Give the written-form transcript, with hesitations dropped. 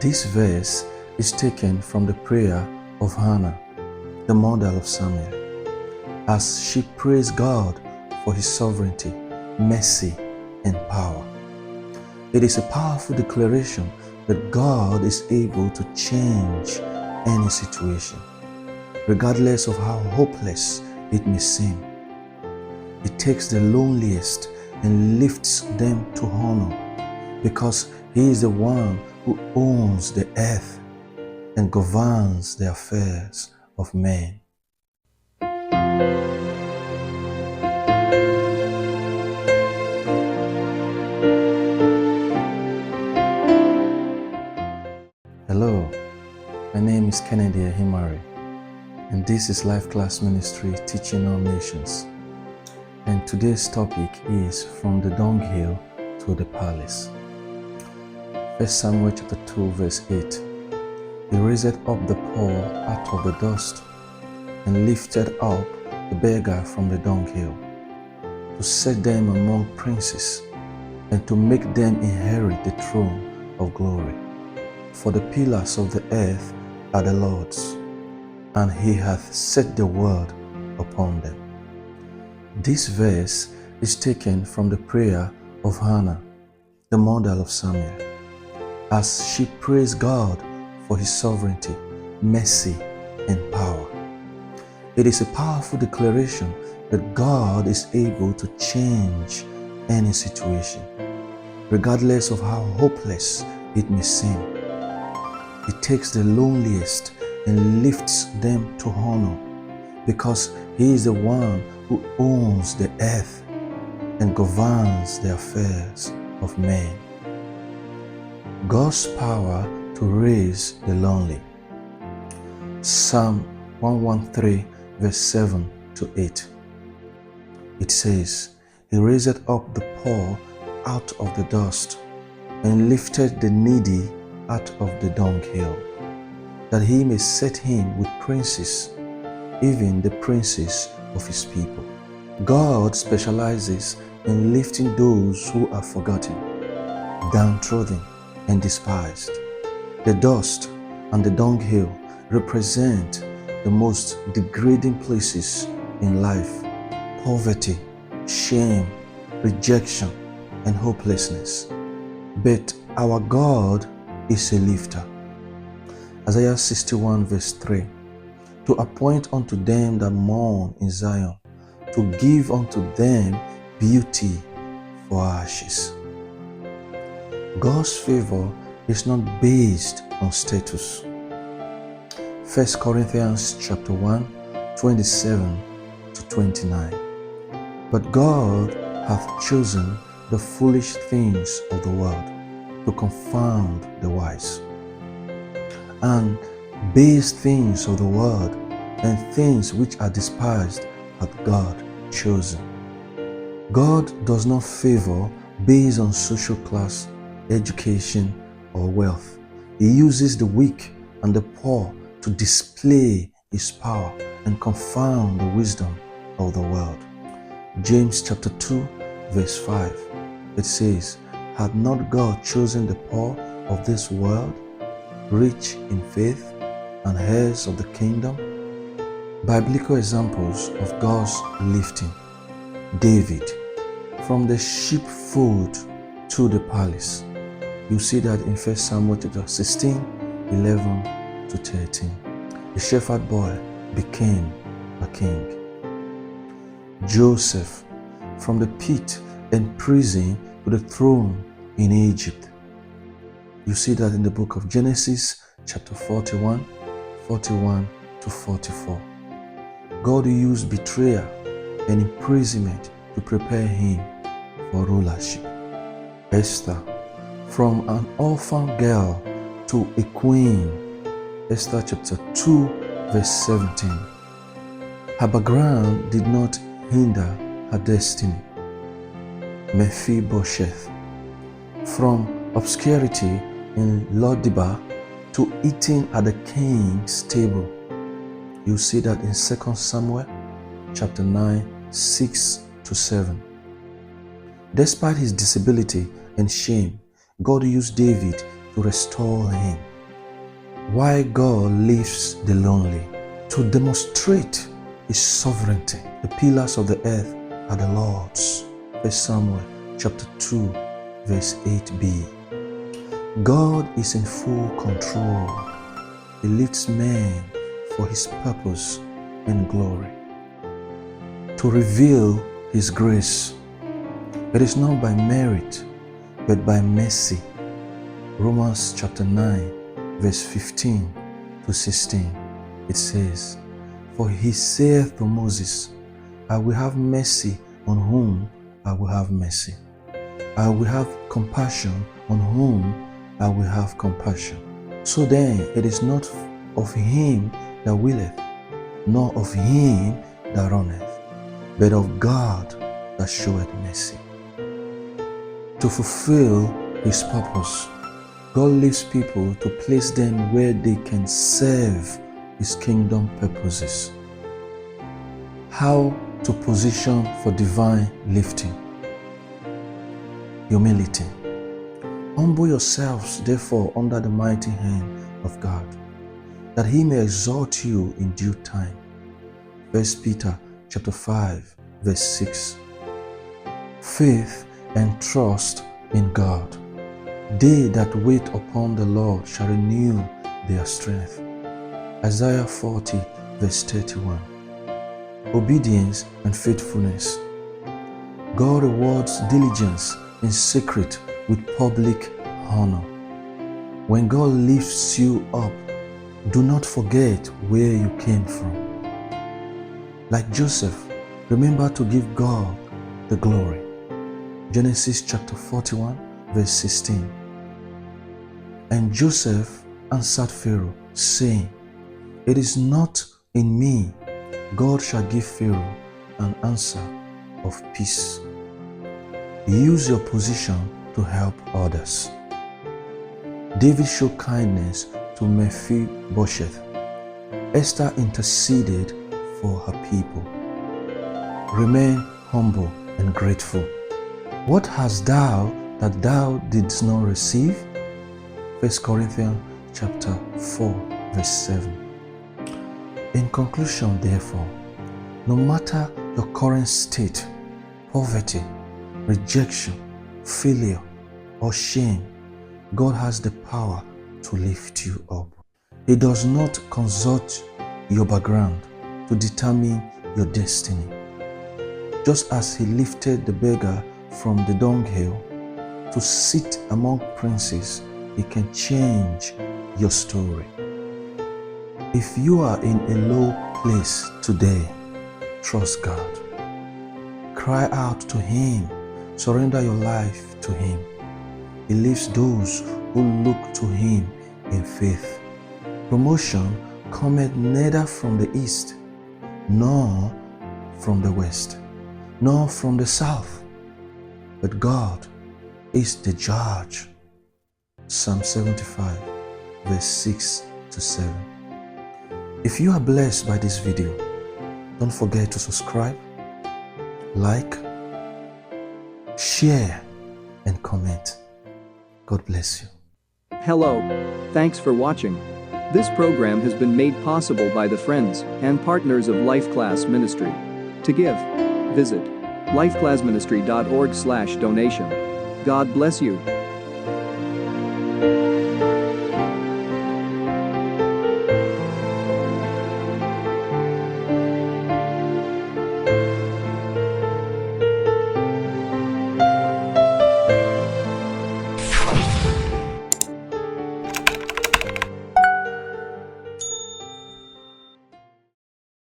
This verse is taken from the prayer of Hannah, the mother of Samuel, as she praised God for his sovereignty, mercy, and power. It is a powerful declaration that God is able to change any situation, regardless of how hopeless it may seem. He takes the lowliest and lifts them to honor, because he is the one who owns the earth and governs the affairs of men. Hello, my name is Kennedy Ehimare, and this is Life Class Ministry Teaching All Nations. And today's topic is From the Dunghill to the Palace. 1 Samuel chapter 2 verse 8. He raised up the poor out of the dust and lifted up the beggar from the dunghill, to set them among princes and to make them inherit the throne of glory. For the pillars of the earth are the Lord's, and he hath set the world upon them. This verse is taken from the prayer of Hannah, the mother of Samuel, as she praised God for his sovereignty, mercy, and power. It is a powerful declaration that God is able to change any situation, regardless of how hopeless it may seem. He takes the lowliest and lifts them to honor, because he is the one who owns the earth and governs the affairs of men. God's power to raise the lonely. Psalm 113 verse 7 to 8. It says, He raised up the poor out of the dust and lifted the needy out of the dunghill, that he may set him with princes, even the princes of his people. God specializes in lifting those who are forgotten, downtrodden, and despised. The dust and the dunghill represent the most degrading places in life: poverty, shame, rejection, and hopelessness. But our God is a lifter. Isaiah 61 verse 3. To appoint unto them that mourn in Zion, to give unto them beauty for ashes. God's favor is not based on status. 1 Corinthians chapter 1, 27 to 29. But God hath chosen the foolish things of the world to confound the wise, and base things of the world and things which are despised hath God chosen. God does not favor based on social class, education, or wealth. He uses the weak and the poor to display his power and confound the wisdom of the world. James chapter 2 verse 5. It says, Had not God chosen the poor of this world, rich in faith, and heirs of the kingdom? Biblical examples of God's lifting. David, from the sheepfold to the palace. You see that in 1 Samuel chapter 16, 11 to 13. A shepherd boy became a king. Joseph, from the pit and prison to the throne in Egypt. You see that in the book of Genesis chapter 41, 41 to 44. God used betrayal and imprisonment to prepare him for rulership. Esther, from an orphan girl to a queen. Esther chapter 2 verse 17. Her background did not hinder her destiny. Mephibosheth, from obscurity in Lodebar to eating at the king's table. You see that in 2 Samuel chapter 9, 6 to 7. Despite his disability and shame, God used David to restore him. Why God lifts the lonely. To demonstrate His sovereignty, the pillars of the earth are the Lord's. 1 Samuel chapter 2, verse 8b. God is in full control. He lifts men for His purpose and glory. To reveal His grace. It is not by merit, but by mercy. Romans chapter 9, verse 15 to 16. It says, For He saith to Moses, I will have mercy on whom I will have mercy. I will have compassion on whom I will have compassion. So then it is not of him that willeth, nor of him that runneth, but of God that showeth mercy. To fulfill His purpose, God leaves people to place them where they can serve His kingdom purposes. How to position for divine lifting. Humility. Humble yourselves, therefore, under the mighty hand of God, that He may exalt you in due time. 1 Peter chapter 5, verse 6. Faith and trust in God. They that wait upon the Lord shall renew their strength. Isaiah 40, verse 31. Obedience and faithfulness. God rewards diligence in secret with public honor. When God lifts you up, do not forget where you came from. Like Joseph, remember to give God the glory. Genesis chapter 41, verse 16. And Joseph answered Pharaoh, saying, It is not in me. God shall give Pharaoh an answer of peace. Use your position to help others. David showed kindness to Mephibosheth. Esther interceded for her people. Remain humble and grateful. What hast thou that thou didst not receive? 1 Corinthians chapter 4, verse 7. In conclusion, therefore, no matter your current state, poverty, rejection, failure, or shame, God has the power to lift you up. He does not consult your background to determine your destiny. Just as He lifted the beggar from the dunghill to sit among princes, He can change your story. If you are in a low place today, trust God. Cry out to Him. Surrender your life to Him. He lifts those who look to Him in faith. Promotion cometh neither from the east, nor from the west, nor from the south, but God is the judge. Psalm 75, verse 6 to 7. If you are blessed by this video, don't forget to subscribe, like, share, and comment. God bless you. Hello. Thanks for watching. This program has been made possible by the friends and partners of Life Class Ministry. To give, visit lifeclassministry.org/donation. God bless you.